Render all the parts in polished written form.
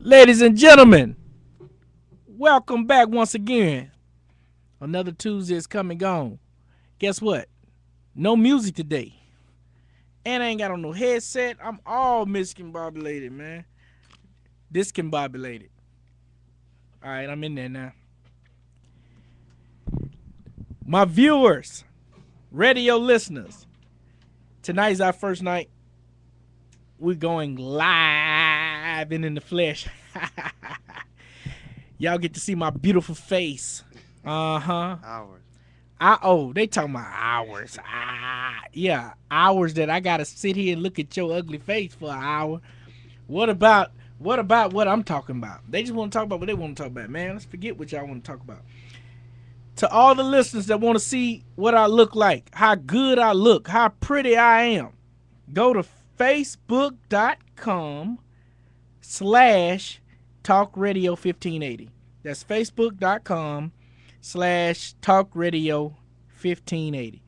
Ladies and gentlemen, welcome back once again. Another Tuesday is come and gone. Guess what? No music today. And I ain't got on no headset. I'm all miscombobulated, man. Discombobulated. All right, I'm in there now. My viewers, radio listeners, tonight's our first night. We're going live and in the flesh. Y'all get to see my beautiful face. Hours. They talking about hours. Yeah, hours that I gotta sit here and look at your ugly face for an hour. What about what I'm talking about? They just want to talk about what they want to talk about, man. Let's forget what y'all want to talk about. To all the listeners that want to see what I look like, how good I look, how pretty I am, go to facebook.com/talkradio1580. That's facebook.com/talkradio1580.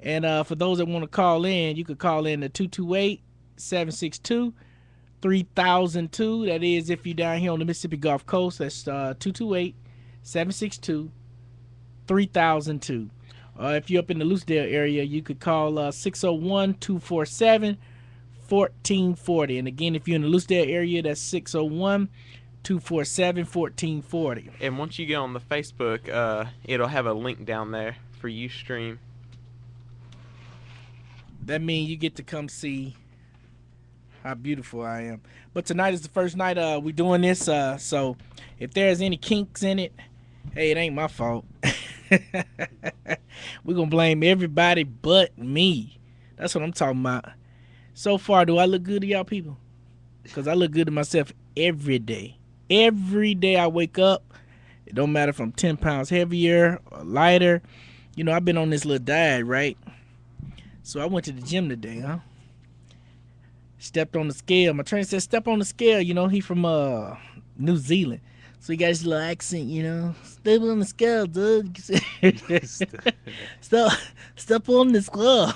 And for those that want to call in, you could call in to 228-762-3002. That is if you're down here on the Mississippi Gulf Coast. That's 228-762-3002. If you're up in the Lucedale area, you could call 601-247-1440. And again, if you're in the Lucedale area, that's 601-247-1440. And once you get on the Facebook, it'll have a link down there for you stream. That means you get to come see how beautiful I am. But tonight is the first night we doing this, so if there's any kinks in it, hey, it ain't my fault. We're gonna blame everybody but me. That's what I'm talking about. So far, do I look good to y'all people? Because I look good to myself every day. Every day I wake up, it don't matter if I'm 10 pounds heavier or lighter. You know, I've been on this little diet, right? So I went to the gym today, huh? Stepped on the scale. My trainer said, step on the scale. You know, he from New Zealand. So he got his little accent, you know. Step on the scale, dude. Step on the scale.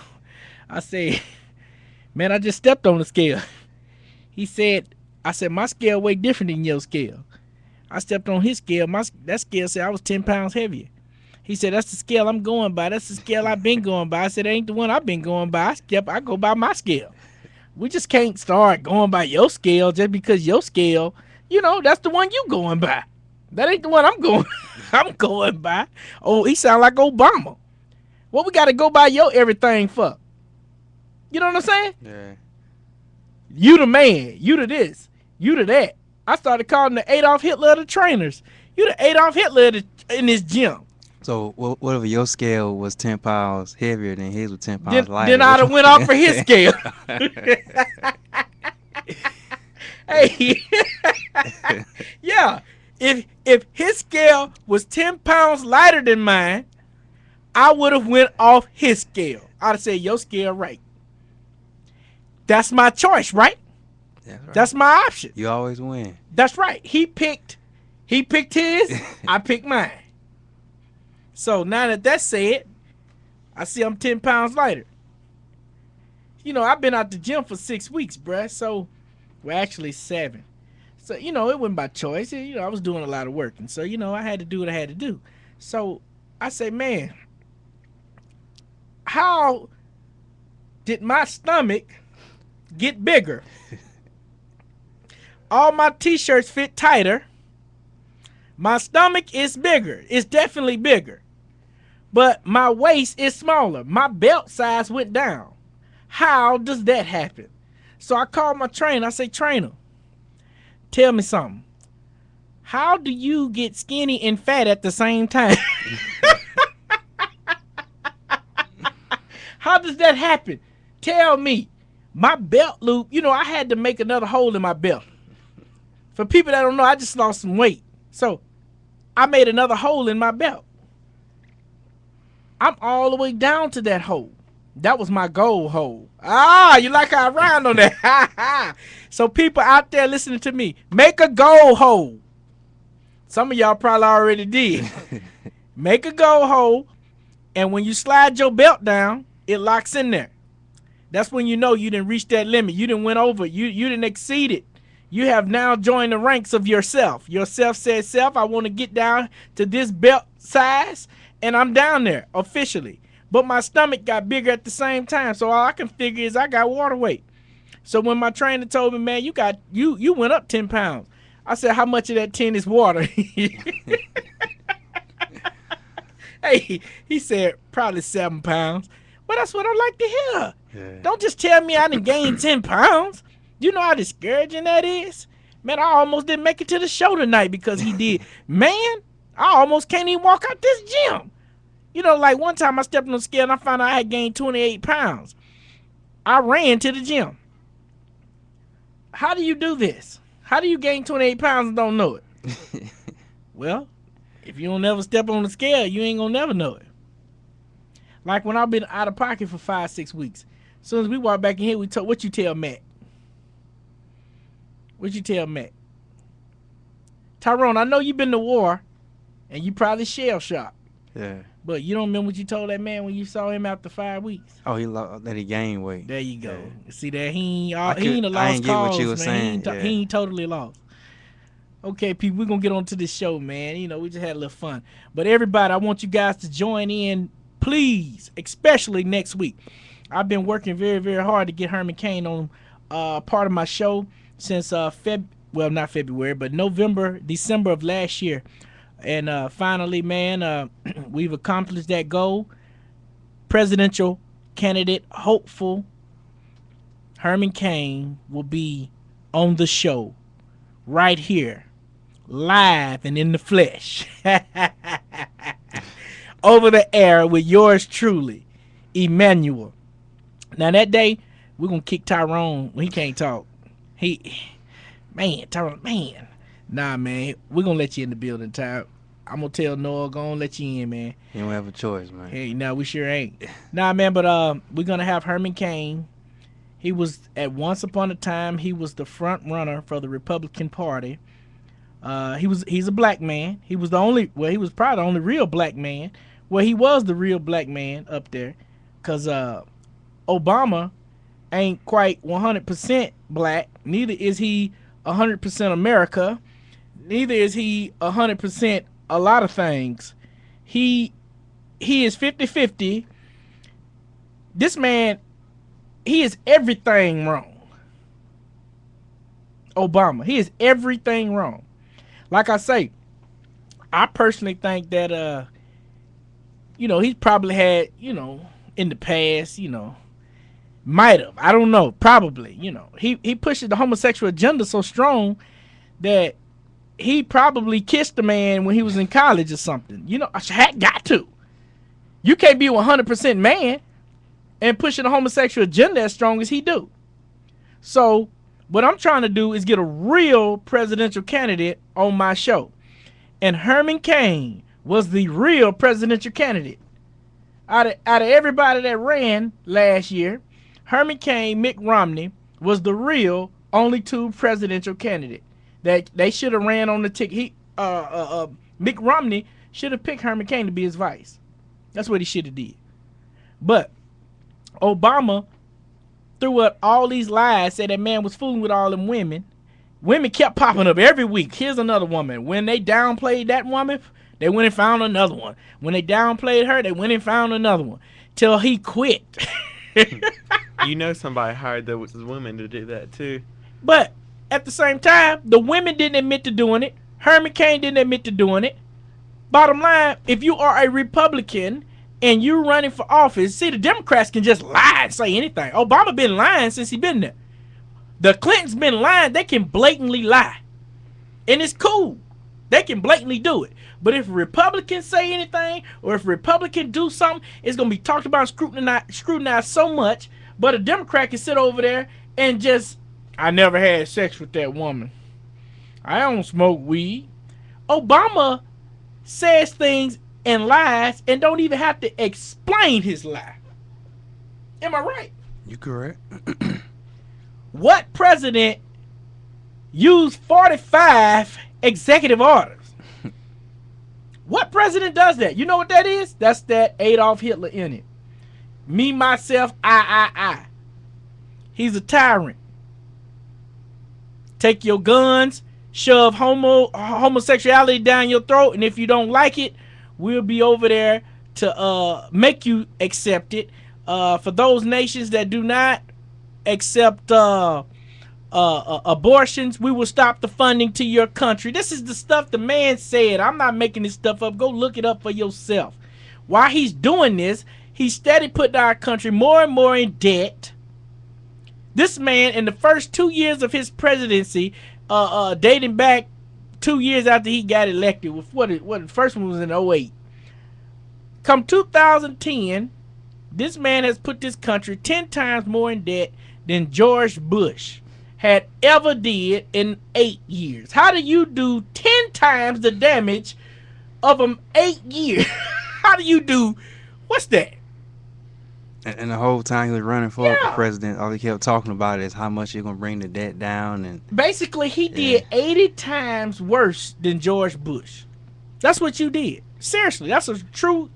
I say, man, I just stepped on the scale. He said, I said, my scale way different than your scale. I stepped on his scale. That scale said I was 10 pounds heavier. He said, that's the scale I'm going by. That's the scale I've been going by. I said, it ain't the one I've been going by. I go by my scale. We just can't start going by your scale just because your scale, you know, that's the one you going by. That ain't the one I'm going by. Oh, he sound like Obama. What we got to go by your everything for? You know what I'm saying? Yeah. You the man. You the this. You the that. I started calling the Adolf Hitler of the trainers. You the Adolf Hitler in this gym. So whatever your scale was 10 pounds heavier than his was 10 pounds lighter. Then I'd have went off for his scale. Hey, yeah. If his scale was 10 pounds lighter than mine, I would have went off his scale. I'd have said your scale right. That's my choice, right? Right. That's my option. You always win. That's right. He picked his, I picked mine. So now that that's said, I see I'm 10 pounds lighter. You know, I've been out the gym for 6 weeks, bruh. So, well, actually 7. So, you know, it wasn't by choice. You know, I was doing a lot of work. And so, you know, I had to do what I had to do. So I say, man, how did my stomach get bigger? All my t-shirts fit tighter. My stomach is bigger. It's definitely bigger. But my waist is smaller. My belt size went down. How does that happen? So I called my trainer. I say, trainer, tell me something. How do you get skinny and fat at the same time? How does that happen? Tell me. My belt loop, you know, I had to make another hole in my belt. For people that don't know, I just lost some weight. So I made another hole in my belt. I'm all the way down to that hole. That was my goal hole. You like how I rhymed on that? So people out there listening to me, make a goal hole. Some of y'all probably already did. Make a goal hole, and when you slide your belt down, it locks in there. That's when you know you didn't reach that limit. You didn't went over. You didn't exceed it. You have now joined the ranks of yourself. Yourself said, self, I want to get down to this belt size, and I'm down there officially. But my stomach got bigger at the same time, so all I can figure is I got water weight. So when my trainer told me, man, you went up 10 pounds, I said, how much of that 10 is water? Hey, he said, probably 7 pounds. Well, that's what I like to hear. Yeah. Don't just tell me I done gained 10 pounds. You know how discouraging that is? Man, I almost didn't make it to the show tonight because he did. Man, I almost can't even walk out this gym. You know, like one time I stepped on the scale and I found out I had gained 28 pounds. I ran to the gym. How do you do this? How do you gain 28 pounds and don't know it? Well, if you don't never step on the scale, you ain't gonna never know it. Like when I've been out of pocket for 5-6 weeks. As soon as we walk back in here, we talk. What you tell Matt? What you tell Matt? Tyrone, I know you been to war, and you probably shell shocked. Yeah. But you don't remember what you told that man when you saw him after 5 weeks? Oh, that he gained weight. There you go. Yeah. See that he ain't a I lost ain't get cause, what you was man. saying. He ain't totally lost. Okay, people, we're gonna get on to this show, man. You know, we just had a little fun. But everybody, I want you guys to join in, please, especially next week. I've been working very, very hard to get Herman Cain on part of my show since not February, but December of last year. And finally, man, we've accomplished that goal. Presidential candidate hopeful Herman Cain will be on the show right here, live and in the flesh, over the air with yours truly, Emmanuel. Now that day, we're gonna kick Tyrone when he can't talk. Tyrone, man. Nah, man, we're gonna let you in the building, Ty. I'm gonna tell Noah, gonna let you in, man. You don't have a choice, man. Hey, no, we sure ain't. Nah, man, but we're gonna have Herman Cain. He was once upon a time he was the front runner for the Republican Party. He's a black man. He was probably the only real black man. Well, he was the real black man up there, cause Obama ain't quite 100% black. Neither is he 100% America. Neither is he 100% a lot of things. He is 50-50. This man, he is everything wrong. Obama, he is everything wrong. Like I say, I personally think that he's probably had, in the past, might have. I don't know. Probably, he pushes the homosexual agenda so strong that he probably kissed a man when he was in college or something. I had got to. You can't be 100% man and pushing the homosexual agenda as strong as he do. So what I'm trying to do is get a real presidential candidate on my show. And Herman Cain was the real presidential candidate. Out of everybody that ran last year, Herman Cain, Mitt Romney was the real only two presidential candidate that they should have ran on the ticket. Mitt Romney should have picked Herman Cain to be his vice. That's what he should have did. But Obama threw up all these lies, said that man was fooling with all them women. Women kept popping up every week. Here's another woman. When they downplayed that woman, they went and found another one. When they downplayed her, they went and found another one. Till he quit. You know somebody hired those women to do that too. But at the same time, the women didn't admit to doing it. Herman Cain didn't admit to doing it. Bottom line, if you are a Republican and you're running for office, see, the Democrats can just lie and say anything. Obama been lying since he been there. The Clintons been lying. They can blatantly lie. And it's cool. They can blatantly do it. But if Republicans say anything, or if Republicans do something, it's going to be talked about and scrutinized so much. But a Democrat can sit over there and just, I never had sex with that woman. I don't smoke weed. Obama says things and lies and don't even have to explain his lie. Am I right? You correct. What president used 45 executive orders? What president does that? You know what that is? That's that Adolf Hitler in it. Me, myself, I. He's a tyrant. take your guns, shove homosexuality down your throat, and if you don't like it, we'll be over there to make you accept it. For those nations that do not accept abortions, we will stop the funding to your country. This is the stuff the man said. I'm not making this stuff up. Go look it up for yourself. While he's doing this, he's steady putting our country more and more in debt. This man, in the first 2 years of his presidency, dating back 2 years after he got elected, with what the first one was in 2008. Come 2010, this man has put this country 10 times more in debt than George Bush had ever did in 8 years. How do you do 10 times the damage of 8 years? How do you do, what's that? And the whole time he was running for president, all he kept talking about is how much he's gonna bring the debt down. And basically, he did 80 times worse than George Bush. That's what you did. Seriously, that's a true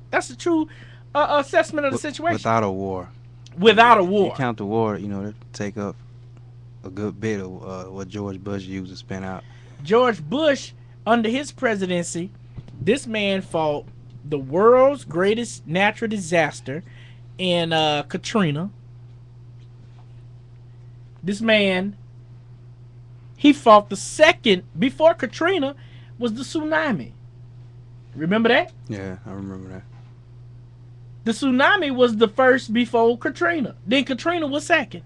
assessment of the situation. Without a war. Without a war. You count the war, to take up a good bit of what George Bush used to spend out. George Bush, under his presidency, this man fought the world's greatest natural disaster in Katrina. This man, he fought the second, before Katrina, was the tsunami. Remember that? Yeah, I remember that. The tsunami was the first before Katrina. Then Katrina was second.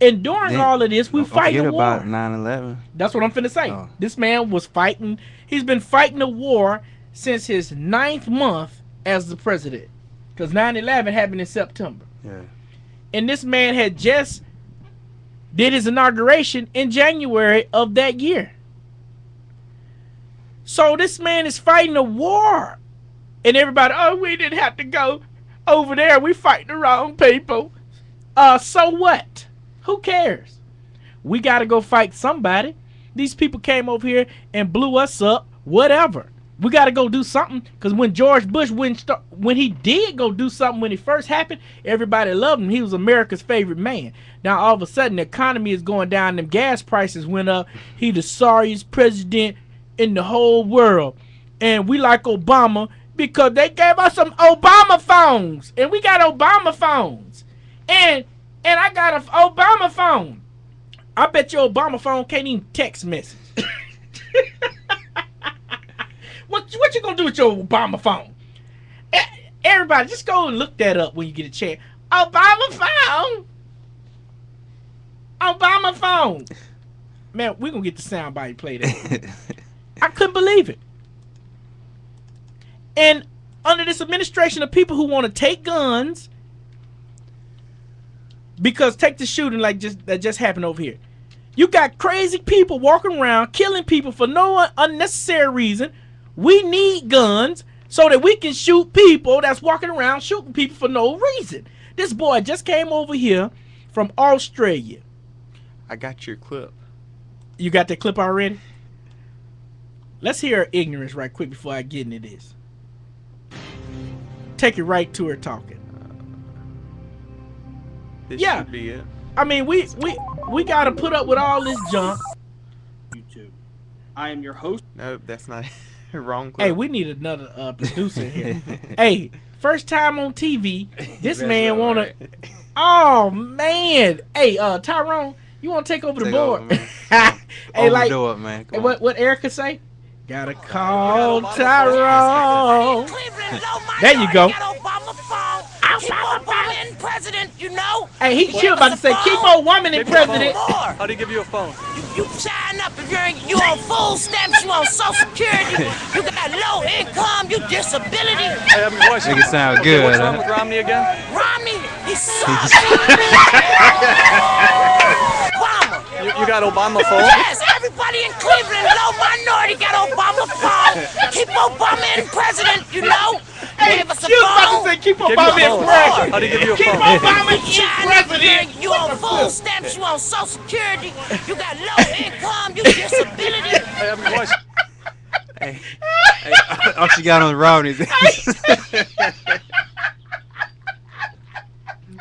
And during all of this, we fighting a war. Forget about 9/11. That's what I'm finna say. Oh. This man was fighting. He's been fighting a war since his 9th month as the president. Because 9/11 happened in September. Yeah. And this man had just did his inauguration in January of that year. So this man is fighting a war. And everybody, we didn't have to go over there. We fighting the wrong people. So what? Who cares? We got to go fight somebody. These people came over here and blew us up. Whatever. We got to go do something. Because when George Bush when he did go do something when it first happened, everybody loved him. He was America's favorite man. Now all of a sudden the economy is going down. Them gas prices went up. He the sorriest president in the whole world. And we like Obama because they gave us some Obama phones. And we got Obama phones. And I got an Obama phone. I bet your Obama phone can't even text message. What you gonna do with your Obama phone? Everybody, just go and look that up when you get a chance. Obama phone. Obama phone. Man, we're gonna get the soundbite played out. I couldn't believe it. And under this administration of people who want to take guns, because take the shooting that just happened over here. You got crazy people walking around killing people for no unnecessary reason. We need guns so that we can shoot people that's walking around shooting people for no reason. This boy just came over here from Australia. I got your clip. You got that clip already? Let's hear her ignorance right quick before I get into this. Take it right to her talking. This should be it. I mean, we got to put up with all this junk. YouTube. I am your host. No, that's not wrong clip. Hey, we need another producer here. Hey, first time on TV. This man wanna. Right. Oh man. Hey, Tyrone, you wanna take over the board? Over, hey, like it, man. What Erica say? Gotta call Tyrone. There you go. Obama in president, you know. Hey, he about to say keep on woman in president. How'd he give you a phone? You sign up if you on full stamps, you on Social Security, you got low income, you disability. I have a question. Make it sound good. What's wrong with Romney again? Romney, he sucks. Obama. You got Obama phone? Yes, everybody in Cleveland, low minority got Obama phone. Keep Obama in president, you know. Hey, give us a she was about phone. to say keep Obama in president. How'd he give you a keep phone? Obama in president. You on full stamps, you on Social Security, you got low income, you disability. I have a question. Hey, all she got on Romney.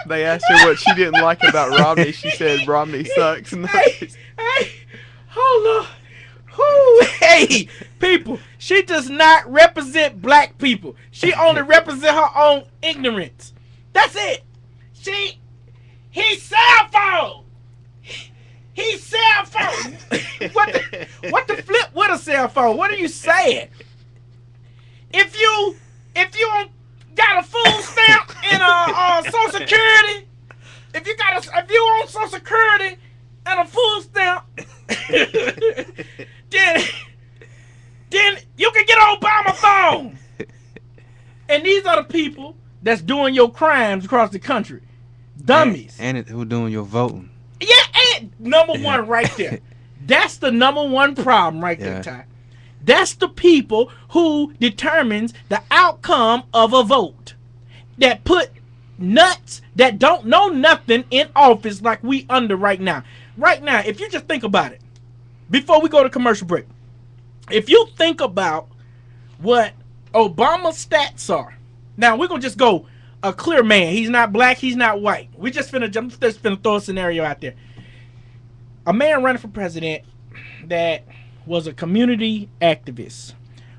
They asked her what she didn't like about Romney. She said Romney sucks. Hey, hold on. Who? Hey, people, she does not represent black people. She only represents her own ignorance. That's it. He's cell phone. He's cell phone. What the flip with a cell phone? What are you saying? If you got a food stamp and a Social Security, if you on Social Security and a food stamp, then you can get an Obama phone. And these are the people that's doing your crimes across the country. Dummies. And who doing your voting? Yeah, and number one right there. That's the number one problem right there, Ty. That's the people who determines the outcome of a vote. That put nuts that don't know nothing in office like we under right now. Right now, if you just think about it, before we go to commercial break, if you think about what Obama's stats are, now we're going to just go a clear man. He's not black, he's not white. We just finna throw a scenario out there. A man running for president that was a community activist,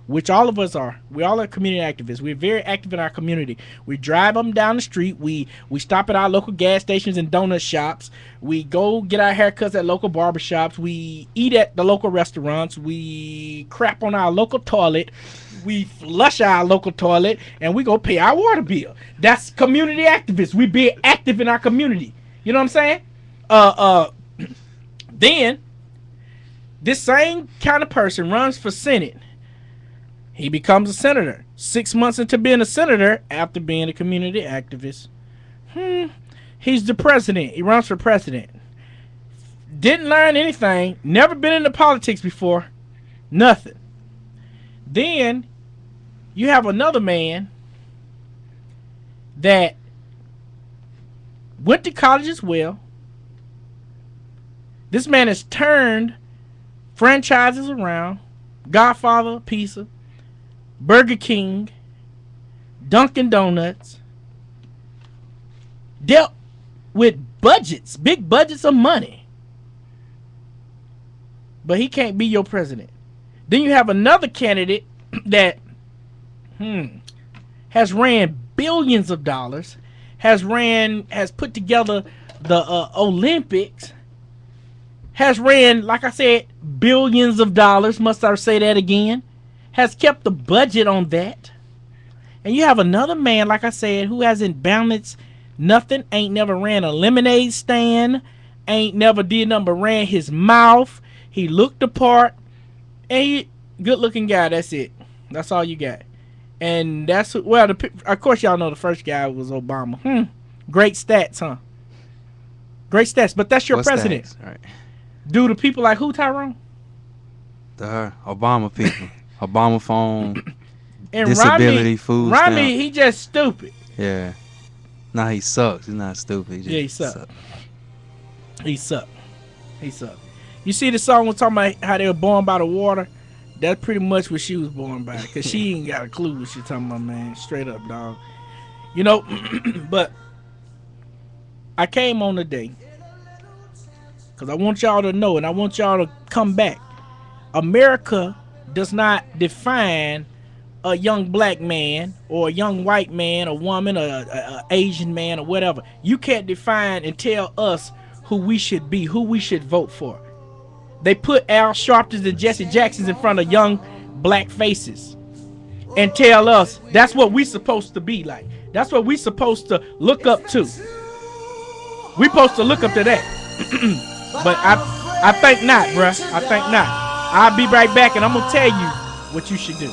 which all of us are. We all are community activists. We're very active in our community. We drive them down the street. We stop at our local gas stations and donut shops. We go get our haircuts at local barbershops. We eat at the local restaurants. We crap on our local toilet. We flush our local toilet, and we go pay our water bill. That's community activists. We be active in our community. You know what I'm saying? Then this same kind of person runs for Senate. He becomes a senator. 6 months into being a senator, after being a community activist, he's the president. He runs for president. Didn't learn anything. Never been into politics before. Nothing. Then you have another man that went to college as well. This man has turned franchises around. Godfather Pizza, Burger King, Dunkin' Donuts. Dealt with budgets, big budgets of money. But he can't be your president. Then you have another candidate that has ran billions of dollars, has put together the Olympics, has ran, like I said, billions of dollars, must I say that again, has kept the budget on that. And you have another man, like I said, who hasn't balanced nothing, ain't never ran a lemonade stand, ain't never did nothing but ran his mouth. He looked the part, and he good looking guy. That's it. That's all you got. And that's, well, of course y'all know the first guy was Obama. Great stats, huh? Great stats, but that's your president. Stats? Right. Do the people like who, Tyrone? The Obama people. Obama phone, and disability, food Romney, stamp. he just stupid. Yeah. Nah, he sucks. He's not stupid. He sucks. He sucked. He sucked. You see the song was talking about how they were born by the water? That's pretty much what she was born by. Because she ain't got a clue what she talking about, man. Straight up, dog. You know, but I came on today because I want y'all to know, and I want y'all to come back. America does not define a young black man or a young white man, a woman, a Asian man, or whatever. You can't define and tell us who we should be, who we should vote for. They put Al Sharptons and Jesse Jacksons in front of young black faces and tell us that's what we supposed to be like. That's what we supposed to look up to. We supposed to look up to that. But I think not, bruh. I think not. I'll be right back, and I'm going to tell you what you should do.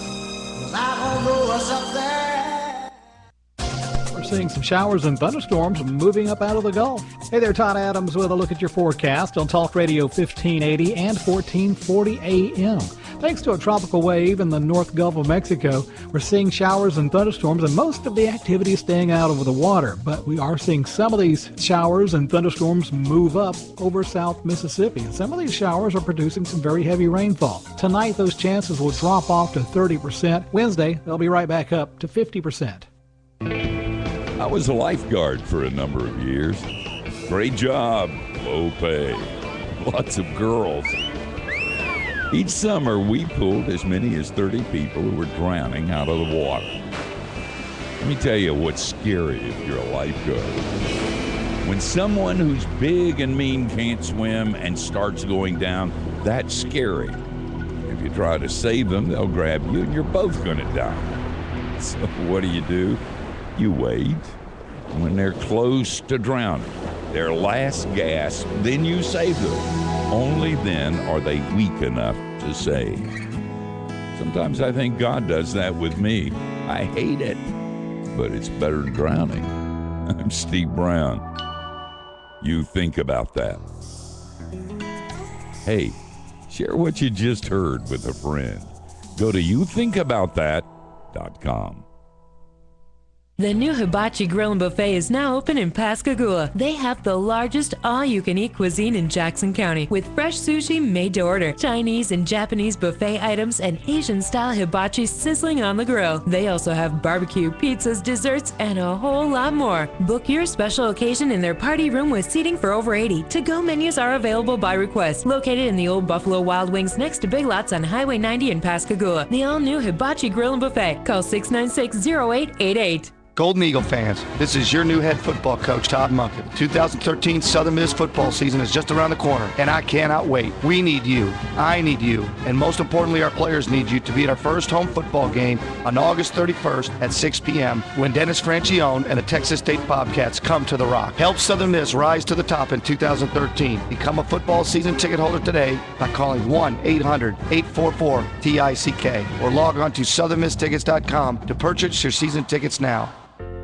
We're seeing some showers and thunderstorms moving up out of the Gulf. Hey there, Todd Adams with a look at your forecast on Talk Radio 1580 and 1440 AM. Thanks to a tropical wave in the North Gulf of Mexico, we're seeing showers and thunderstorms, and most of the activity is staying out over the water. But we are seeing some of these showers and thunderstorms move up over South Mississippi. And some of these showers are producing some very heavy rainfall. Tonight, those chances will drop off to 30%. Wednesday, they'll be right back up to 50%. I was a lifeguard for a number of years. Great job, low pay, lots of girls. Each summer, we pulled as many as 30 people who were drowning out of the water. Let me tell you what's scary if you're a lifeguard. When someone who's big and mean can't swim and starts going down, that's scary. If you try to save them, they'll grab you and you're both going to die. So what do? You wait. When they're close to drowning, their last gasp, then you save them. Only then are they weak enough to save. Sometimes I think God does that with me. I hate it, but it's better than drowning. I'm Steve Brown. You think about that. Hey, share what you just heard with a friend. Go to youthinkaboutthat.com. The new Hibachi Grill and Buffet is now open in Pascagoula. They have the largest all-you-can-eat cuisine in Jackson County, with fresh sushi made to order, Chinese and Japanese buffet items, and Asian-style hibachi sizzling on the grill. They also have barbecue, pizzas, desserts, and a whole lot more. Book your special occasion in their party room with seating for over 80. To-go menus are available by request. Located in the old Buffalo Wild Wings next to Big Lots on Highway 90 in Pascagoula. The all-new Hibachi Grill and Buffet. Call 696-0888. Golden Eagle fans, this is your new head football coach, Todd Munkett. The 2013 Southern Miss football season is just around the corner, and I cannot wait. We need you. I need you. And most importantly, our players need you to be at our first home football game on August 31st at 6 p.m. when Dennis Franchione and the Texas State Bobcats come to the Rock. Help Southern Miss rise to the top in 2013. Become a football season ticket holder today by calling 1-800-844-TICK or log on to southernmisstickets.com to purchase your season tickets now.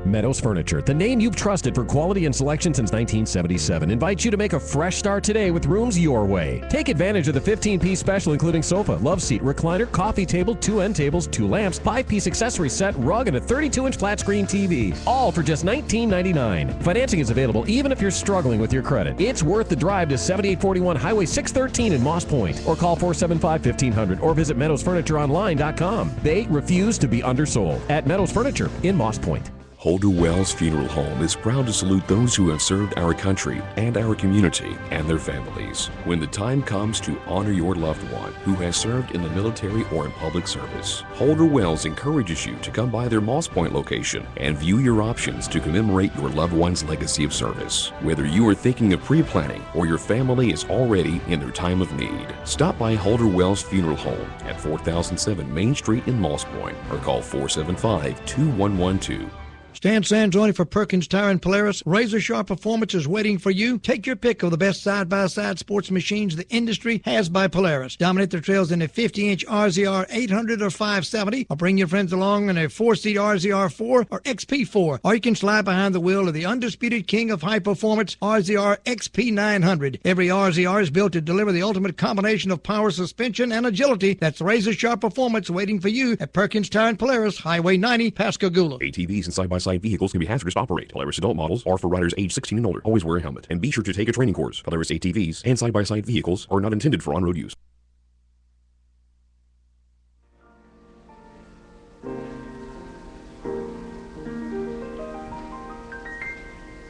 Meadows Furniture, the name you've trusted for quality and selection since 1977, invites you to make a fresh start today with rooms your way. Take advantage of the 15-piece special including sofa, love seat, recliner, coffee table, 2 end tables, 2 lamps, 5-piece accessory set, rug, and a 32-inch flat-screen TV. All for just $19.99. Financing is available even if you're struggling with your credit. It's worth the drive to 7841 Highway 613 in Moss Point, or call 475-1500 or visit meadowsfurnitureonline.com. They refuse to be undersold at Meadows Furniture in Moss Point. Holder Wells Funeral Home is proud to salute those who have served our country and our community and their families. When the time comes to honor your loved one who has served in the military or in public service, Holder Wells encourages you to come by their Moss Point location and view your options to commemorate your loved one's legacy of service. Whether you are thinking of pre-planning or your family is already in their time of need, stop by Holder Wells Funeral Home at 4007 Main Street in Moss Point or call 475-2112. Stan Sanzoni for Perkins Tire and Polaris. Razor Sharp Performance is waiting for you. Take your pick of the best side-by-side sports machines the industry has by Polaris. Dominate the trails in a 50-inch RZR 800 or 570, or bring your friends along in a 4-seat RZR 4 or XP4. Or you can slide behind the wheel of the undisputed king of high performance, RZR XP 900. Every RZR is built to deliver the ultimate combination of power, suspension, and agility. That's Razor Sharp Performance waiting for you at Perkins Tire and Polaris, Highway 90, Pascagoula. ATVs and side-by-side vehicles can be hazardous to operate. Polaris adult models are for riders age 16 and older. Always wear a helmet. And be sure to take a training course. Polaris ATVs and side-by-side vehicles are not intended for on-road use.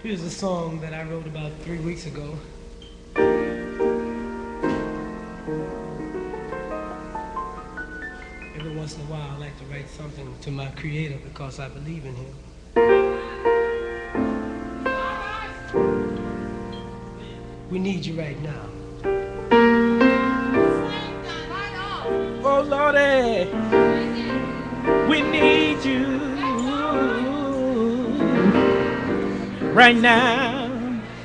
Here's a song that I wrote about 3 weeks ago. Every once in a while, I like to write something to my creator because I believe in him. We need you right now. Oh, Lordy, we need you right now.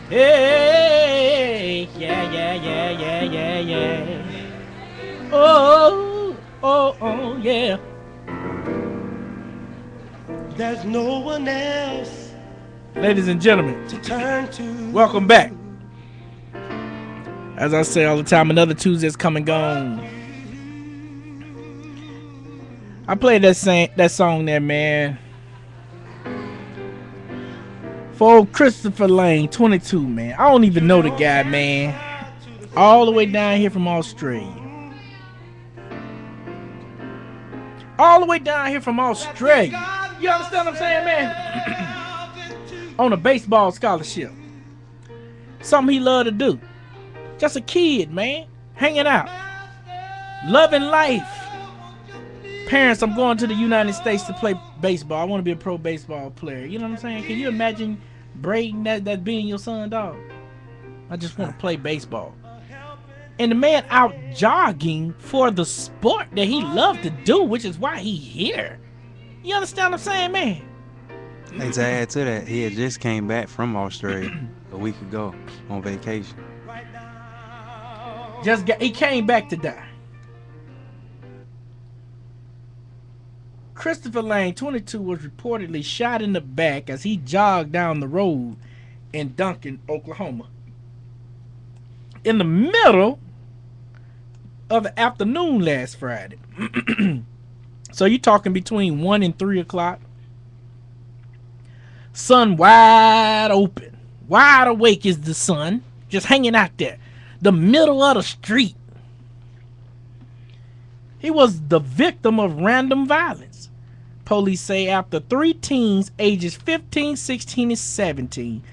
Hey, yeah. Oh, yeah. There's no one else. Ladies and gentlemen, to turn to. Welcome back. As I say all the time, another Tuesday's come and gone. I played that song there, man, for old Christopher Lane, 22, man. I don't even know the guy, man. All the way down here from Australia. All the way down here from Australia. You understand what I'm saying, man? on a baseball scholarship. Something he loved to do. Just a kid, man, hanging out, loving life. Parents, I'm going to the United States to play baseball. I want to be a pro baseball player. You know what I'm saying? Can you imagine Braden that being your son, dog? I just want to play baseball. And the man out jogging for the sport that he loved to do, which is why he here. You understand what I'm saying, man? Hey, to add to that, he had just came back from Australia a week ago on vacation. He came back to die. Christopher Lane, 22, was reportedly shot in the back as he jogged down the road in Duncan, Oklahoma, in the middle of the afternoon last Friday. So you're talking between 1 and 3 o'clock. Sun wide open. Wide awake is the sun. Just hanging out there. The middle of the street. He was the victim of random violence. Police say after 3 teens ages 15, 16, and 17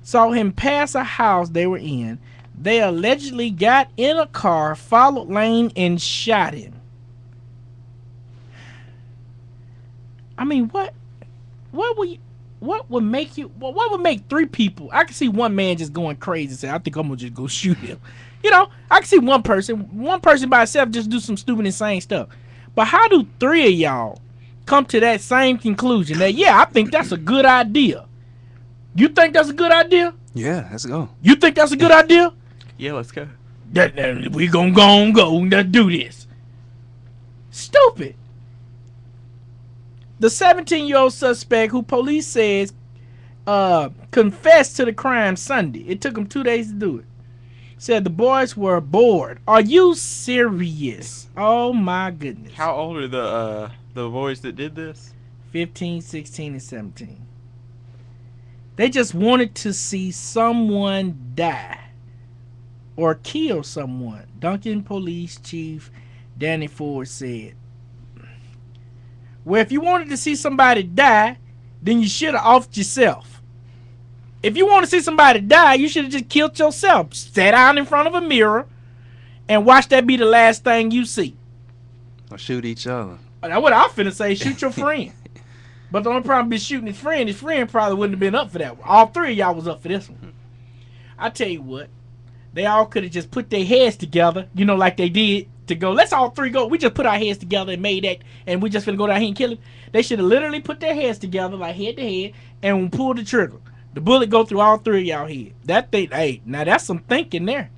saw him pass a house they were in, they allegedly got in a car, followed Lane, and shot him. I mean, what would make 3 people? I can see one man just going crazy and say, I think I'm gonna just go shoot him. You know, I can see one person by itself just do some stupid, insane stuff. But how do 3 of y'all come to that same conclusion that, yeah, I think that's a good idea? You think that's a good idea? Yeah, let's go. You think that's a good idea? Yeah, let's go. We gonna go. Let's do this. Stupid. The 17-year-old suspect, who police says confessed to the crime Sunday. It took him 2 days to do it. Said the boys were bored. Are you serious? Oh my goodness. How old are the boys that did this? 15, 16, and 17. They just wanted to see someone die or kill someone. Duncan Police Chief Danny Ford said, well, if you wanted to see somebody die, then you should have offed yourself. If you want to see somebody die, you should have just killed yourself. Sat down in front of a mirror and watch that be the last thing you see. Or shoot each other. That's what I finna say, shoot your friend. But the only problem be shooting his friend probably wouldn't have been up for that one. All 3 of y'all was up for this one. I tell you what, they all could have just put their heads together, you know, like they did to go, let's all 3 go. We just put our heads together and made that, and we just finna go down here and kill him. They should have literally put their heads together, like head to head, and pull the trigger. The bullet go through all 3 of y'all head. That thing, hey, now that's some thinking there.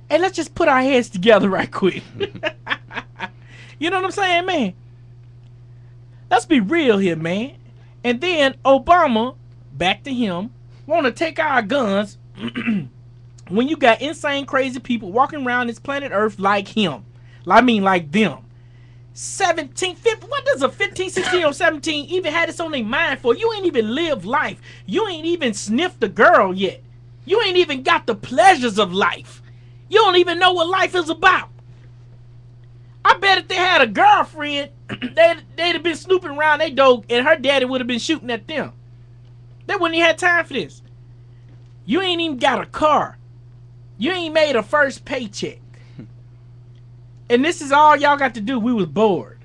Hey, let's just put our heads together right quick. You know what I'm saying, man? Let's be real here, man. And then Obama, back to him, want to take our guns when you got insane, crazy people walking around this planet Earth like him. I mean, like them. 17, 15, what does a 15, 16, or 17 even have this on their mind for? You ain't even lived life. You ain't even sniffed a girl yet. You ain't even got the pleasures of life. You don't even know what life is about. I bet if they had a girlfriend, they'd have been snooping around their dog and her daddy would have been shooting at them. They wouldn't even have time for this. You ain't even got a car. You ain't made a first paycheck. And this is all y'all got to do. We was bored.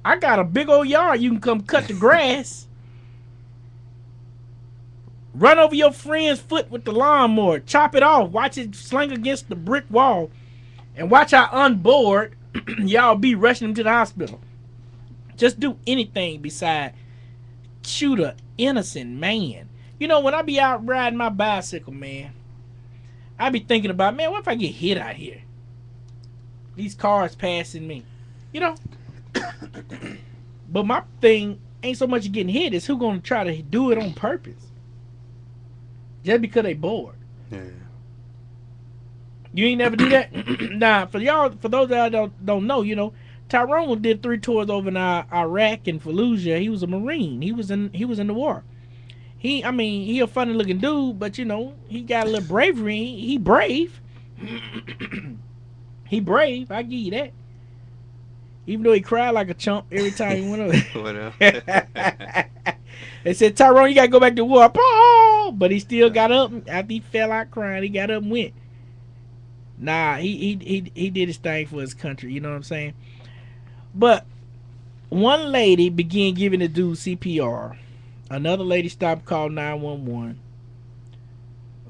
I got a big old yard. You can come cut the grass. Run over your friend's foot with the lawnmower. Chop it off. Watch it sling against the brick wall. And watch how unbored y'all be rushing him to the hospital. Just do anything beside shoot a innocent man. You know, when I be out riding my bicycle, man, I be thinking about, man, what if I get hit out here? These cars passing me. You know? But my thing ain't so much getting hit, it's who gonna try to do it on purpose. Just because they bored. Yeah. You ain't never do that? Nah, for those that don't know, you know, Tyrone did 3 tours over in Iraq and Fallujah. He was a Marine. He was in the war. He a funny looking dude, but you know, he got a little bravery. He brave. He brave, I give you that. Even though he cried like a chump every time he went over. Whatever. They said, Tyrone, you gotta go back to war. Paul! But he still got up after he fell out crying. He got up and went. Nah, he did his thing for his country. You know what I'm saying? But one lady began giving the dude CPR. Another lady stopped, called 911.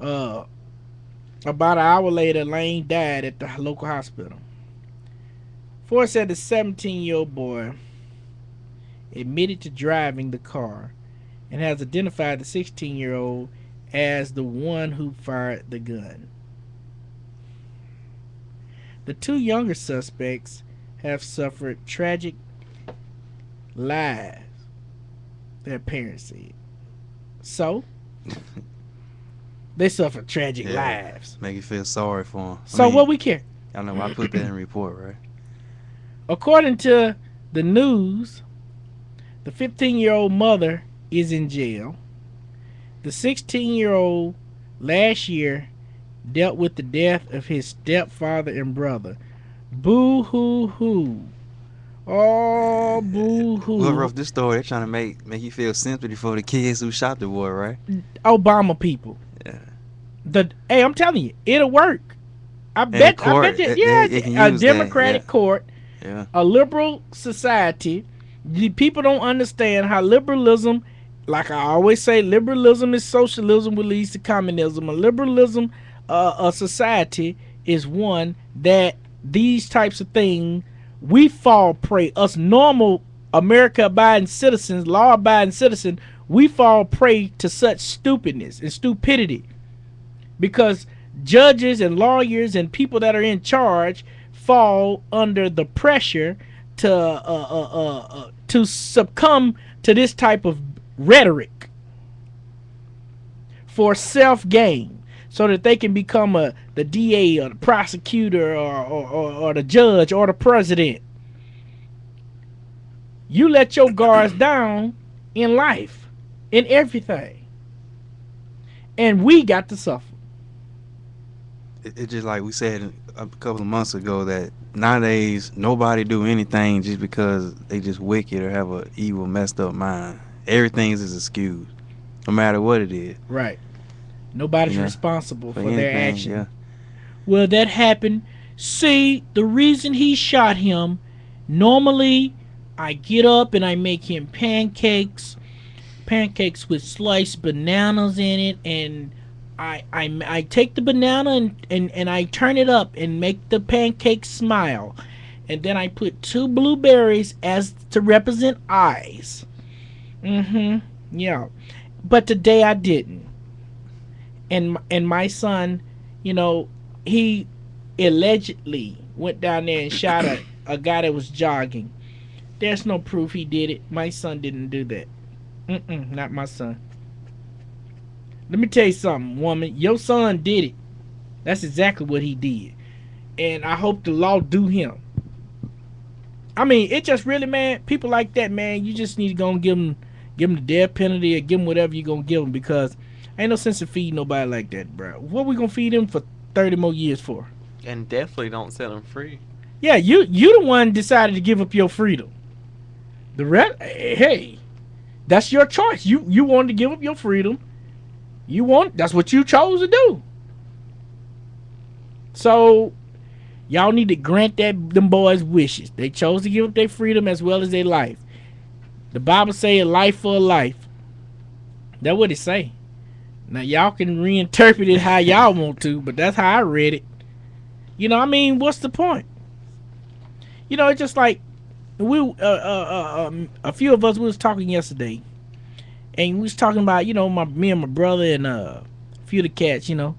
About an hour later, Lane died at the local hospital. Ford said the 17-year-old boy admitted to driving the car and has identified the 16-year-old as the one who fired the gun. The two younger suspects have suffered tragic lives, their parents said. So, they suffered tragic lives. Make you feel sorry for them. So what we care? I know, I put that in the report, right? According to the news, the 15-year-old mother is in jail. The 16-year-old last year dealt with the death of his stepfather and brother. Boo hoo hoo. Oh, boo hoo. Well, Ruff, this story, they're trying to make you feel sympathy for the kids who shot the boy, right? Obama people. Yeah. Hey, I'm telling you, it'll work. I bet you. A Democratic court, a liberal society. The people don't understand how liberalism, like I always say, liberalism is socialism, which leads to communism. A liberalism, a society is one that these types of things we fall prey. Us normal America-abiding citizens, law-abiding citizens, we fall prey to such stupidness and stupidity because judges and lawyers and people that are in charge fall under the pressure to succumb to this type of rhetoric for self-gain, so that they can become the DA or the prosecutor or the judge or the president. You let your guards down in life, in everything, and we got to suffer. It's just like we said a couple of months ago that nowadays nobody do anything just because they just wicked or have a evil, messed up mind. Everything's is excused, no matter what it is. Right. Nobody's responsible for anything, their action. Well, that happened. See, the reason he shot him, normally I get up and I make him pancakes with sliced bananas in it, and I take the banana and I turn it up and make the pancake smile, and then I put 2 blueberries as to represent eyes. Yeah. But today I didn't. And my son, you know, he allegedly went down there and shot a guy that was jogging. There's no proof he did it. My son didn't do that. Not my son. Let me tell you something, woman. Your son did it. That's exactly what he did. And I hope the law do him. I mean, it just really, man, people like that, man, you just need to go and give them the death penalty or give them whatever you're going to give them, because ain't no sense in feeding nobody like that, bro. What we going to feed them for 30 more years for? And definitely don't set them free. Yeah, you the one decided to give up your freedom. The rest, hey, that's your choice. You wanted to give up your freedom. That's what you chose to do. So y'all need to grant them boys wishes. They chose to give up their freedom as well as their life. The Bible say a life for a life. That's what it say. Now y'all can reinterpret it how y'all want to, but that's how I read it. You know, I mean, what's the point? You know, it's just like a few of us, we was talking yesterday, and we was talking about, you know, me and my brother and a few of the cats, you know,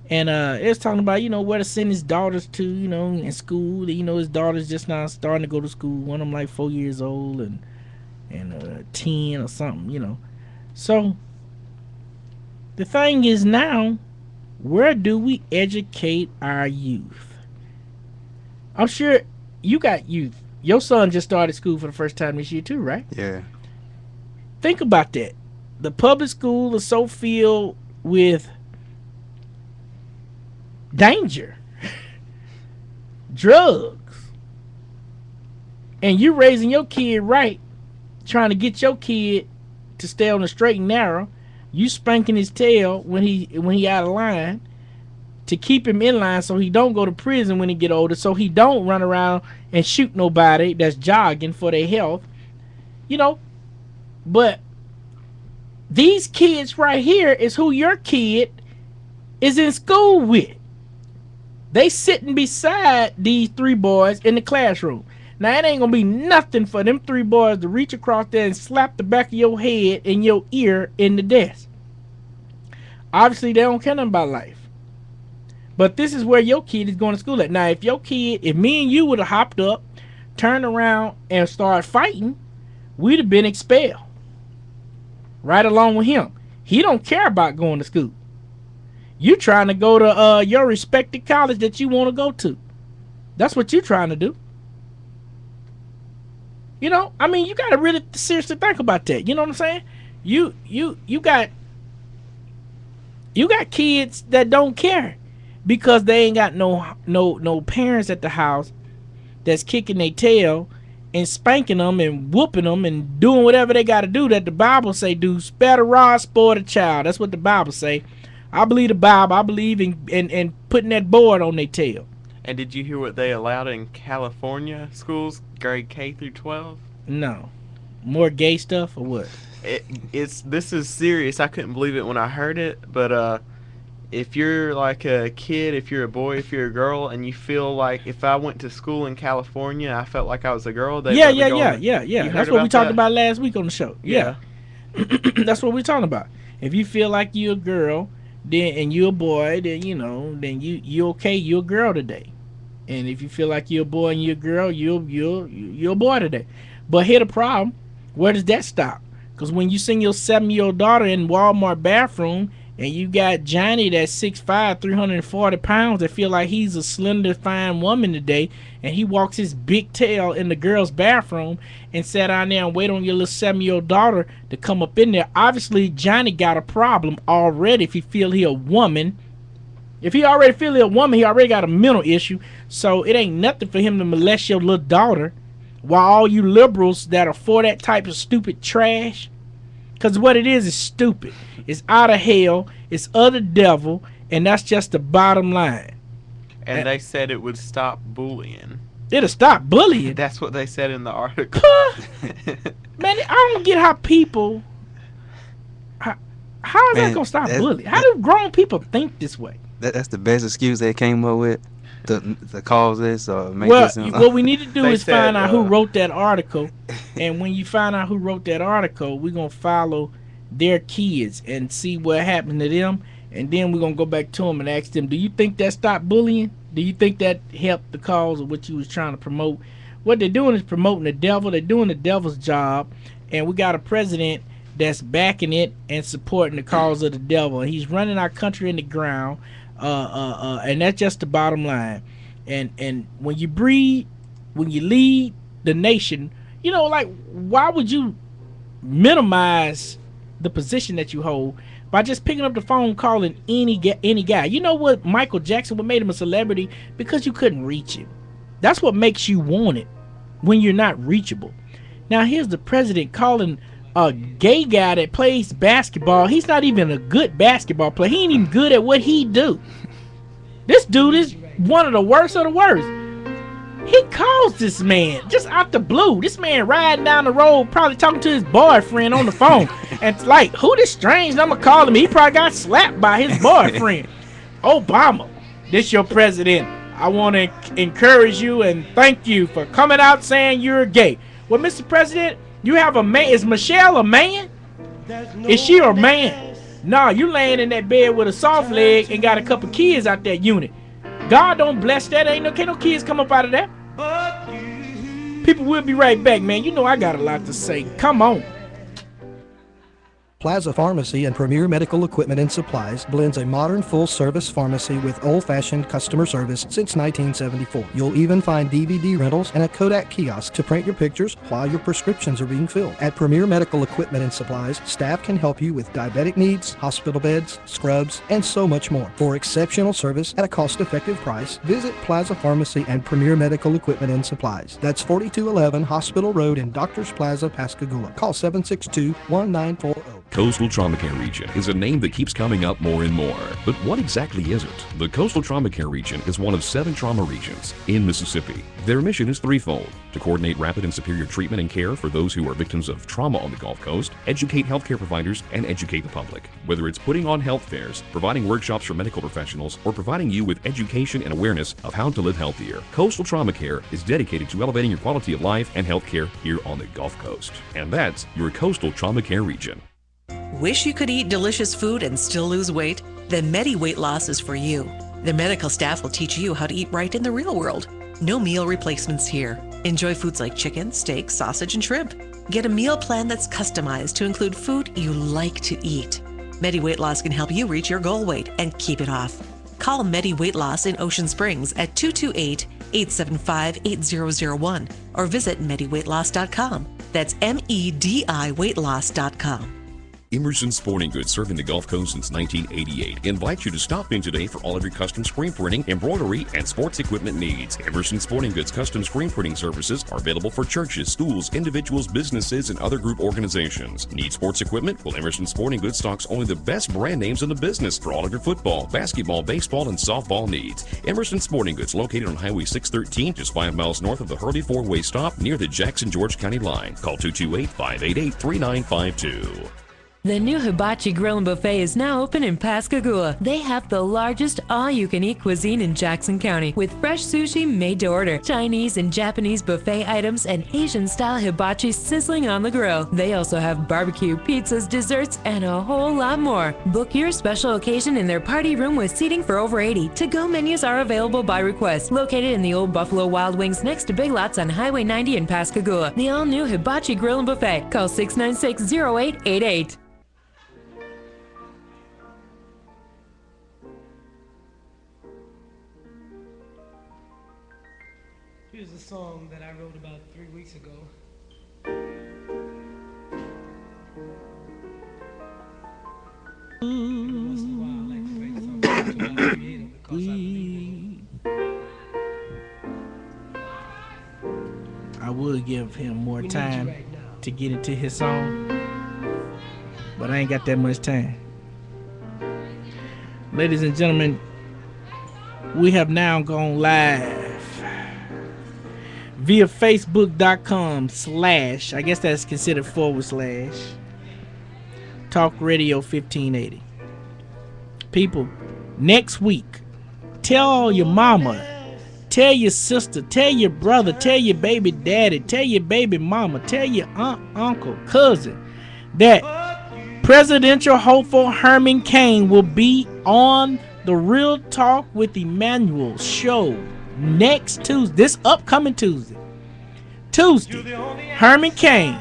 and it was talking about, you know, where to send his daughters to, you know, in school. You know, his daughter's just now starting to go to school. One of them like 4 years old and 10 or something, you know. So the thing is now, where do we educate our youth? I'm sure you got youth. Your son just started school for the first time this year too, right? Yeah. Think about that. The public school is so filled with danger, drugs, and you raising your kid right, trying to get your kid to stay on the straight and narrow. You spanking his tail when he out of line to keep him in line so he don't go to prison when he get older, so he don't run around and shoot nobody that's jogging for their health. You know, but these kids right here is who your kid is in school with. They sitting beside these 3 boys in the classroom. Now, it ain't gonna be nothing for them 3 boys to reach across there and slap the back of your head and your ear in the desk. Obviously, they don't care nothing about life. But this is where your kid is going to school at. Now, if me and you would have hopped up, turned around, and started fighting, we'd have been expelled. Right along with him. He don't care about going to school. You trying to go to your respected college that you want to go to. That's what you trying to do. You know, I mean, you got to really seriously think about that. You know what I'm saying? You got kids that don't care because they ain't got no parents at the house that's kicking their tail and spanking them and whooping them and doing whatever they got to do that the Bible say do. Spare the rod, spoil the child. That's what the Bible say. I believe the Bible. I believe in putting that board on their tail. And did you hear what they allowed in California schools, grade K through 12? No. More gay stuff or what? This is serious. I couldn't believe it when I heard it, but if you're like a kid, if you're a boy, if you're a girl, and you feel like if I went to school in California, I felt like I was a girl. Yeah. That's what we talked about last week on the show. Yeah. That's what we're talking about. If you feel like you're a girl, then and you're a boy, then then you okay. You're a girl today. And if you feel like you're a boy and you're a girl, you're a boy today. But here the problem, where does that stop? Because when you send your 7-year-old daughter in Walmart bathroom and you got Johnny that's 6'5", 340 pounds that feel like he's a slender, fine woman today, and he walks his big tail in the girl's bathroom and sat down there and wait on your little 7-year-old daughter to come up in there, obviously Johnny got a problem already if he feel he a woman. If he already feel he a woman, he already got a mental issue. So it ain't nothing for him to molest your little daughter while all you liberals that are for that type of stupid trash. Because what it is stupid. It's out of hell. It's of the devil. And that's just the bottom line. And they said it would stop bullying. It'll stop bullying? That's what they said in the article. Man, I don't get how people... How is that going to stop bullying? How do grown people think this way? That's the best excuse they came up with to cause this or make this. What we need to do is find out who wrote that article, and when you find out who wrote that article, we're gonna follow their kids and see what happened to them, and then we're gonna go back to them and ask them, do you think that stopped bullying? Do you think that helped the cause of what you was trying to promote? What they're doing is promoting the devil. They're doing the devil's job, and we got a president that's backing it and supporting the cause of the devil, and he's running our country in the ground. And that's just the bottom line. And when you lead the nation, like, why would you minimize the position that you hold by just picking up the phone calling any guy? You know what Michael Jackson, what made him a celebrity? Because you couldn't reach him. That's what makes you wanted when you're not reachable. Now here's the president calling a gay guy that plays basketball. He's not even a good basketball player. He ain't even good at what he do. This dude is one of the worst of the worst. He calls this man just out the blue. This man riding down the road, probably talking to his boyfriend on the phone. And it's like, who this strange number calling me? He probably got slapped by his boyfriend. Obama, this your president. I want to encourage you and thank you for coming out saying you're gay. Well, Mr. President, you have a man. Is Michelle a man? Is she a man? Nah, you laying in that bed with a soft leg and got a couple kids out that unit. God don't bless that. Can't no kids come up out of that. People will be right back, man. You know I got a lot to say. Come on. Plaza Pharmacy and Premier Medical Equipment and Supplies blends a modern full-service pharmacy with old-fashioned customer service since 1974. You'll even find DVD rentals and a Kodak kiosk to print your pictures while your prescriptions are being filled. At Premier Medical Equipment and Supplies, staff can help you with diabetic needs, hospital beds, scrubs, and so much more. For exceptional service at a cost-effective price, visit Plaza Pharmacy and Premier Medical Equipment and Supplies. That's 4211 Hospital Road in Doctors Plaza, Pascagoula. Call 762-1940. Coastal Trauma Care Region is a name that keeps coming up more and more. But what exactly is it? The Coastal Trauma Care Region is one of 7 trauma regions in Mississippi. Their mission is threefold: to coordinate rapid and superior treatment and care for those who are victims of trauma on the Gulf Coast, educate healthcare providers, and educate the public. Whether it's putting on health fairs, providing workshops for medical professionals, or providing you with education and awareness of how to live healthier, Coastal Trauma Care is dedicated to elevating your quality of life and healthcare here on the Gulf Coast. And that's your Coastal Trauma Care Region. Wish you could eat delicious food and still lose weight? Then Medi Weight Loss is for you. The medical staff will teach you how to eat right in the real world. No meal replacements here. Enjoy foods like chicken, steak, sausage, and shrimp. Get a meal plan that's customized to include food you like to eat. Medi Weight Loss can help you reach your goal weight and keep it off. Call Medi Weight Loss in Ocean Springs at 228-875-8001 or visit MediWeightLoss.com. That's MEDI weightloss.com. Emerson Sporting Goods, serving the Gulf Coast since 1988, invites you to stop in today for all of your custom screen printing, embroidery, and sports equipment needs. Emerson Sporting Goods custom screen printing services are available for churches, schools, individuals, businesses, and other group organizations. Need sports equipment? Well, Emerson Sporting Goods stocks only the best brand names in the business for all of your football, basketball, baseball, and softball needs. Emerson Sporting Goods, located on Highway 613, just 5 miles north of the Hurley 4-way stop near the Jackson-George County line. Call 228-588-3952. The new Hibachi Grill and Buffet is now open in Pascagoula. They have the largest all-you-can-eat cuisine in Jackson County with fresh sushi made to order, Chinese and Japanese buffet items, and Asian-style hibachi sizzling on the grill. They also have barbecue, pizzas, desserts, and a whole lot more. Book your special occasion in their party room with seating for over 80. To-go menus are available by request. Located in the old Buffalo Wild Wings next to Big Lots on Highway 90 in Pascagoula. The all-new Hibachi Grill and Buffet. Call 696-0888. Here's a song that I wrote about 3 weeks ago. Every once in a while, I like to write something to my creator because I believe I would give him more time to get into his song, but I ain't got that much time. Ladies and gentlemen, we have now gone live via facebook.com/ I guess that's considered / Talk Radio 1580. People, next week, tell all your mama, tell your sister, tell your brother, tell your baby daddy, tell your baby mama, tell your aunt, uncle, cousin that presidential hopeful Herman Cain will be on the Real Talk with Emmanuel show next Tuesday, this upcoming Tuesday. Herman Cain,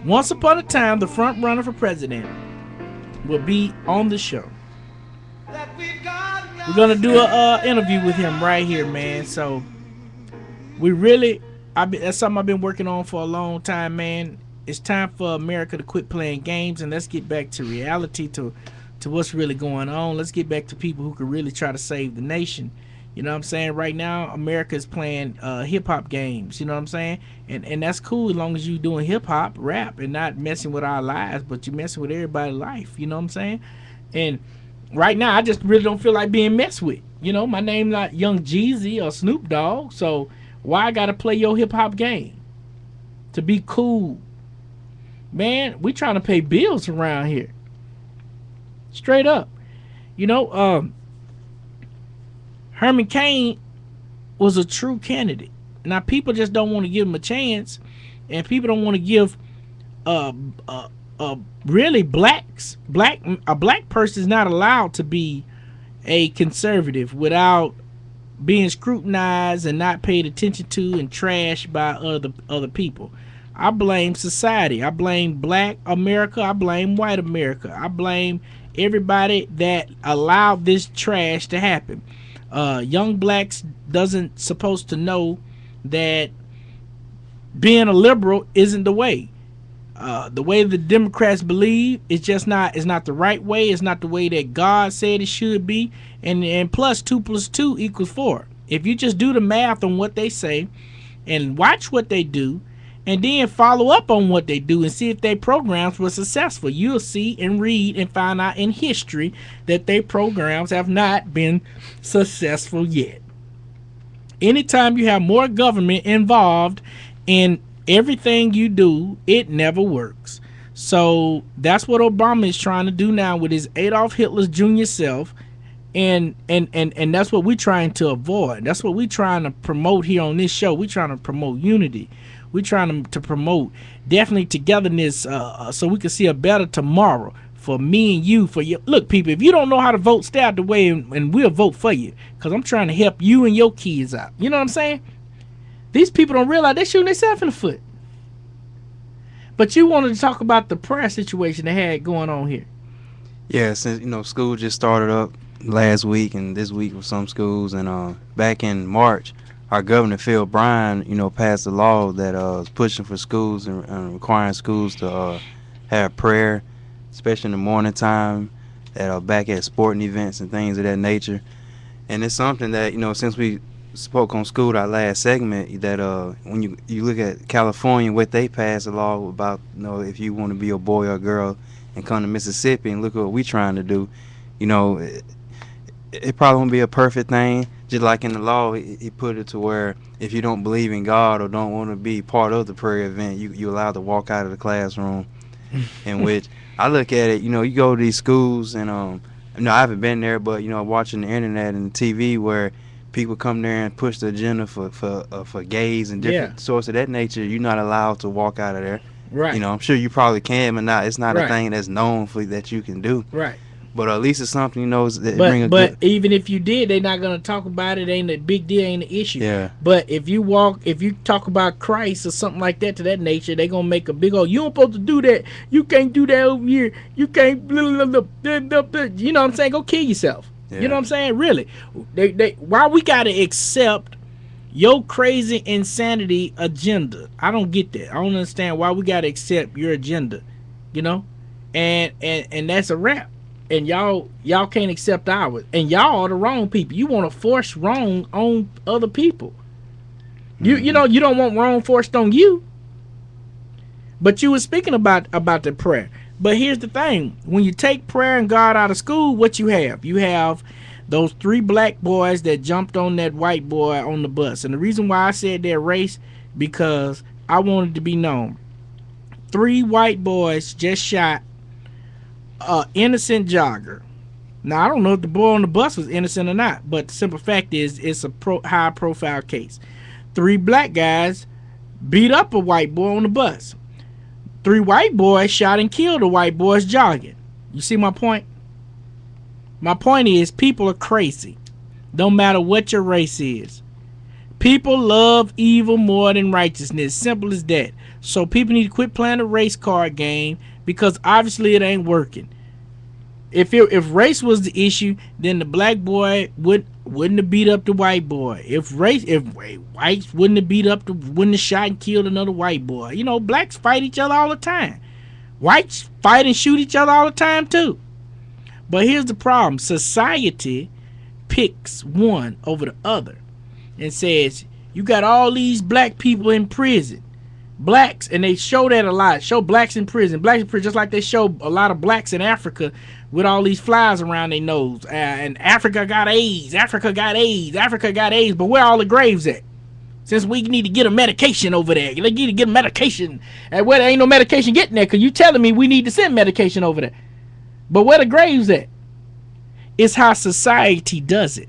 once upon a time the front runner for president, will be on the show. We're gonna do a interview with him right here, man. So that's something I've been working on for a long time, man. It's time for America to quit playing games and let's get back to reality, to what's really going on. Let's get back to people who could really try to save the nation. You know what I'm saying? Right now, America is playing hip-hop games. You know what I'm saying? And that's cool as long as you doing hip-hop, rap, and not messing with our lives, but you messing with everybody's life. You know what I'm saying? And right now, I just really don't feel like being messed with. You know, my name not Young Jeezy or Snoop Dogg, so why I got to play your hip-hop game? To be cool. Man, we trying to pay bills around here. Straight up. You know, Herman Cain was a true candidate. Now people just don't want to give him a chance, and people don't want to give really a black person is not allowed to be a conservative without being scrutinized and not paid attention to and trashed by other people. I blame society. I blame black America. I blame white America. I blame everybody that allowed this trash to happen. Young blacks doesn't supposed to know that being a liberal isn't the way. The way the Democrats believe is not the right way. It's not the way that God said it should be. And plus 2 + 2 = 4. If you just do the math on what they say and watch what they do, and then follow up on what they do and see if their programs were successful, you'll see and read and find out in history that their programs have not been successful yet. Anytime you have more government involved in everything you do, it never works. So that's what Obama is trying to do now with his Adolf Hitler's Jr. self, and that's what we're trying to avoid. That's what we're trying to promote here on this show. We're trying to promote unity. We're trying to promote definitely togetherness, so we can see a better tomorrow for me and you. For you, look, people, if you don't know how to vote, stay out the way, and we'll vote for you, because I'm trying to help you and your kids out. You know what I'm saying? These people don't realize they're shooting themselves in the foot. But you wanted to talk about the prayer situation they had going on here. Yeah, since school just started up last week and this week with some schools, and back in March, our governor Phil Bryant, passed a law that was pushing for schools and requiring schools to have prayer, especially in the morning time, back at sporting events and things of that nature. And it's something that since we spoke on school our last segment, that when you look at California, what they passed a law about, if you want to be a boy or a girl and come to Mississippi, and look at what we trying to do, it probably won't be a perfect thing. Just like in the law, he put it to where if you don't believe in God or don't want to be part of the prayer event, you're allowed to walk out of the classroom. In which I look at it, you go to these schools, and I haven't been there, but watching the internet and the TV where people come there and push the agenda for gays and different sorts of that nature, you're not allowed to walk out of there. Right. I'm sure you probably can, but it's not right. a thing that's known for that you can do. Right. But at least it's something that but, bring a but good. Even if you did, they're not gonna talk about it. Ain't a big deal, ain't an issue. Yeah. But if you talk about Christ or something like that to that nature, they gonna make a big old. You don't supposed to do that. You can't do that over here. You can't. You know what I'm saying? Go kill yourself. Yeah. You know what I'm saying? Really? Why we gotta accept your crazy insanity agenda? I don't get that. I don't understand why we gotta accept your agenda. And that's a wrap. And y'all can't accept ours, and y'all are the wrong people. You want to force wrong on other people. You don't want wrong forced on you. But you were speaking about the prayer. But here's the thing: when you take prayer and God out of school, what you have those 3 black boys that jumped on that white boy on the bus. And the reason why I said they're race, because I wanted to be known. 3 white boys just shot innocent jogger. Now I don't know if the boy on the bus was innocent or not, but the simple fact is it's a high profile case. 3 black guys beat up a white boy on the bus. 3 white boys shot and killed a white boys jogging. You see my point? My point is, people are crazy. Don't matter what your race is. People love evil more than righteousness. Simple as that. So people need to quit playing the race card game, because obviously it ain't working. If race was the issue, then the black boy wouldn't have beat up the white boy. If whites wouldn't have shot and killed another white boy. Blacks fight each other all the time. Whites fight and shoot each other all the time too. But here's the problem: society picks one over the other and says, you got all these black people in prison. Blacks, and they show that a lot. Show blacks in prison, just like they show a lot of blacks in Africa with all these flies around their nose. And Africa got AIDS. Africa got AIDS. But where are all the graves at? Since we need to get a medication over there, they need to get a medication. And where there ain't no medication getting there, because you telling me we need to send medication over there. But where the graves at? It's how society does it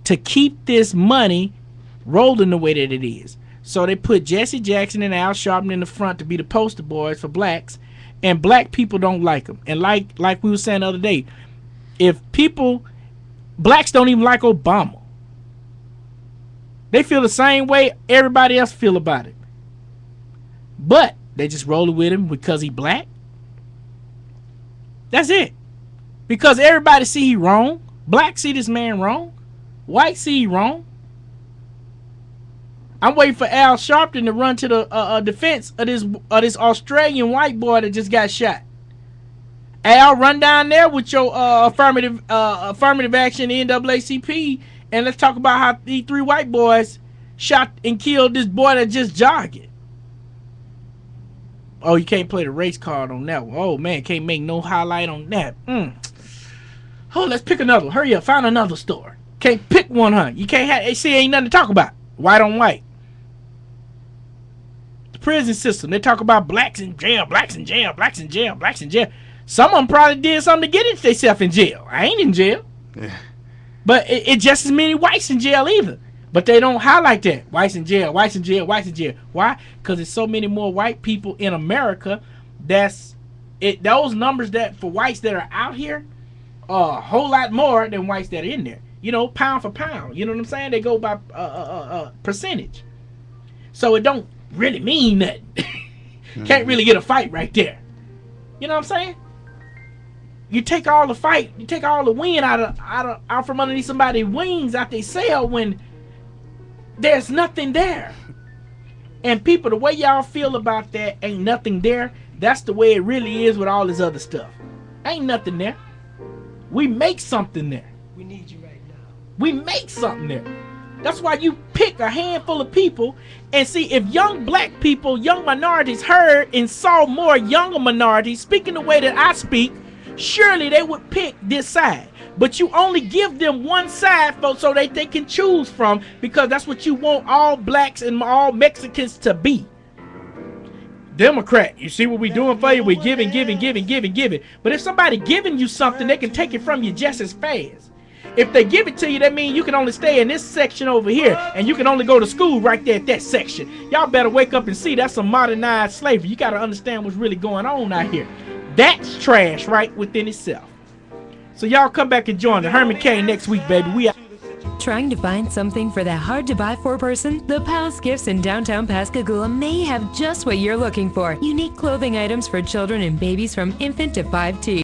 to keep this money rolling the way that it is. So they put Jesse Jackson and Al Sharpton in the front to be the poster boys for blacks, and black people don't like them. And like we were saying the other day, blacks don't even like Obama. They feel the same way everybody else feel about it. But They just rolling with him because he black. That's it. Because everybody see he wrong. Black see this man wrong. White see he wrong. I'm waiting for Al Sharpton to run to the defense of this Australian white boy that just got shot. Al, run down there with your affirmative action NAACP, and let's talk about how these 3 white boys shot and killed this boy that just jogged. Oh, you can't play the race card on that one. Oh man, can't make no highlight on that. Oh, let's pick another one. Hurry up, find another story. Can't pick one, huh? You can't have. See, ain't nothing to talk about. White on white. The prison system. They talk about blacks in jail, blacks in jail, blacks in jail, blacks in jail. Some of them probably did something to get themselves in jail. I ain't in jail. Yeah. But it just as many whites in jail either. But they don't highlight that. Whites in jail, whites in jail, whites in jail. Why? Because there's so many more white people in America. That's it. Those numbers that for whites that are out here are a whole lot more than whites that are in there. You know, pound for pound. You know what I'm saying? They go by percentage. So it don't really mean nothing. Can't really get a fight right there. You know what I'm saying? You take all the fight, you take all the wind out from underneath somebody's wings out they sail when there's nothing there. And people, the way y'all feel about that, ain't nothing there. That's the way it really is with all this other stuff. Ain't nothing there. We make something there. We need you right now. We make something there. That's why you pick a handful of people and see if young black people, young minorities heard and saw more younger minorities speaking the way that I speak, surely they would pick this side. But you only give them one side so they can choose from, because that's what you want all blacks and all Mexicans to be. Democrat, you see what we doing for you? We giving. But if somebody giving you something, they can take it from you just as fast. If they give it to you, that means you can only stay in this section over here, and you can only go to school right there at that section. Y'all better wake up and see that's some modernized slavery. You got to understand what's really going on out here. That's trash right within itself. So y'all come back and join the Herman Cain next week, baby. We out. Trying to find something for that hard-to-buy-for person? The Palace Gifts in downtown Pascagoula may have just what you're looking for. Unique clothing items for children and babies from infant to 5T.